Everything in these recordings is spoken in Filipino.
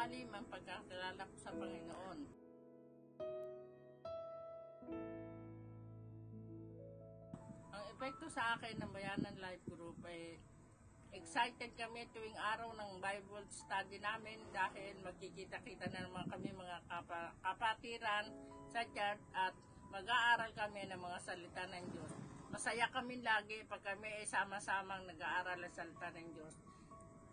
lumalim ang pagkakilala ko sa Panginoon. Ang epekto sa akin ng Bayanan Life Group ay excited kami tuwing araw ng Bible study namin dahil magkikita-kita na naman kami mga kapatiran sa church at mag-aaral kami ng mga salita ng Diyos. Masaya kami lagi pag kami ay sama-samang nag-aaral ng salita ng Diyos.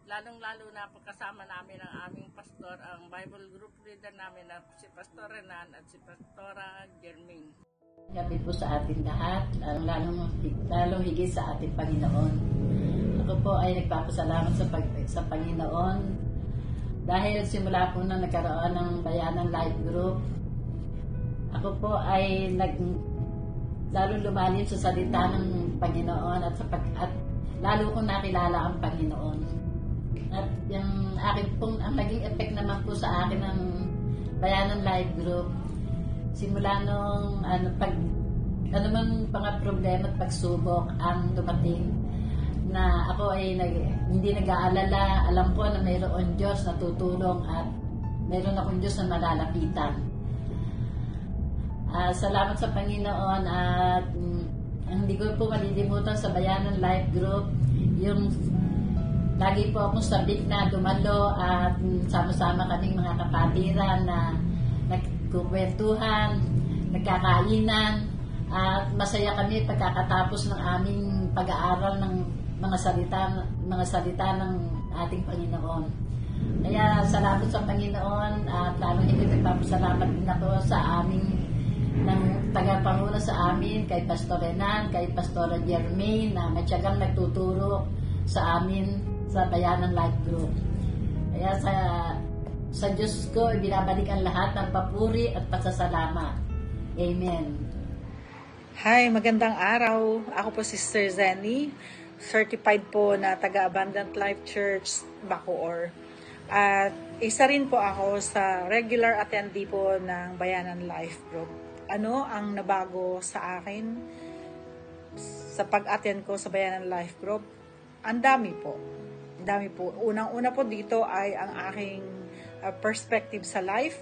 Lalong-lalo na pagkasama namin ang aming pastor, ang Bible group leader namin na si Pastor Renan at si Pastora Jermaine. Gabi po sa ating lahat, lalong higit sa ating Panginoon. Ako po ay nagpapasalamat sa Panginoon dahil simula po na nagkaroon ng Bayanan Life Group, ako po ay lalong lumalim sa salita ng Panginoon at lalo kong nakilala ang Panginoon. At yung ang naging effect naman po sa akin ng Bayanan Life Group, simula nung man mga problema at pagsubok ang dumating, na ako ay hindi nag-aalala, alam ko na mayroon Diyos na tutulong at mayroon akong Diyos na malalapitan. Salamat sa Panginoon at hindi ko po malilimutan sa Bayanan Life Group yung lagi po akong sabik na dumalo at sama-sama kaming mga kapatiran na nagkukwentuhan, nagkakainan, at masaya kami pagkakatapos ng aming pag-aaral ng mga salita ng ating Panginoon. Kaya salamat sa Panginoon at lalong higit nagpapasalamat din ako sa aming ng tagapangulo sa amin, kay Pastor Renan, kay Pastora Jermaine na matyagang nagtuturo sa amin sa Bayanan Life Group. Kaya sa Diyos ko, binabalik ang lahat ng papuri at pasasalamat. Amen. Hi, magandang araw. Ako po si Sister Zenny, certified po na taga-Abundant Life Church, Bacoor. At isa rin po ako sa regular attendee po ng Bayanan Life Group. Ano ang nabago sa akin sa pag-attend ko sa Bayanan Life Group? Ang dami po. Unang-una po dito ay ang aking perspective sa life.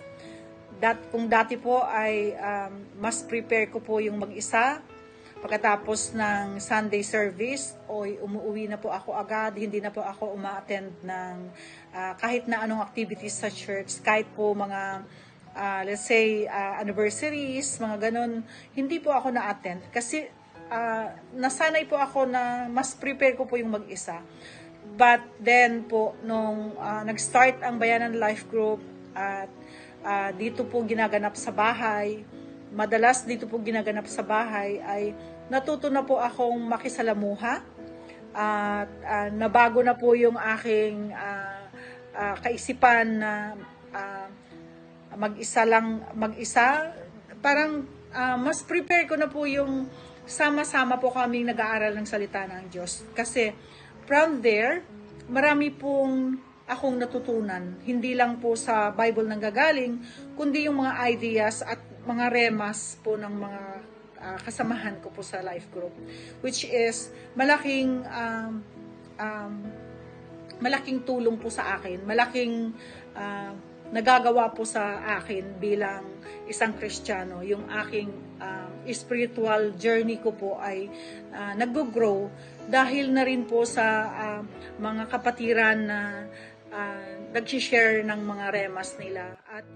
Kung dati po ay mas prepare ko po yung mag-isa. Pagkatapos ng Sunday service, umuwi na po ako agad. Hindi na po ako uma-attend ng kahit na anong activities sa church. Kahit po mga, let's say, anniversaries, mga ganun. Hindi po ako na-attend. Kasi nasanay po ako na mas prepare ko po yung mag-isa. But then po, nung nag-start ang Bayanan Life Group at dito po ginaganap sa bahay, madalas dito po ginaganap sa bahay, ay natuto na po akong makisalamuha at nabago na po yung aking kaisipan na mag-isa. Parang mas prepare ko na po yung sama-sama po kaming nag-aaral ng salita ng Diyos. Kasi from there, marami pong akong natutunan. Hindi lang po sa Bible nanggagaling, kundi yung mga ideas at mga remas po ng mga kasamahan ko po sa life group. Which is malaking tulong po sa akin. Malaking nagagawa po sa akin bilang isang Kristiyano. Yung aking spiritual journey ko po ay nag-grow dahil na rin po sa mga kapatiran na nag-share ng mga remas nila. At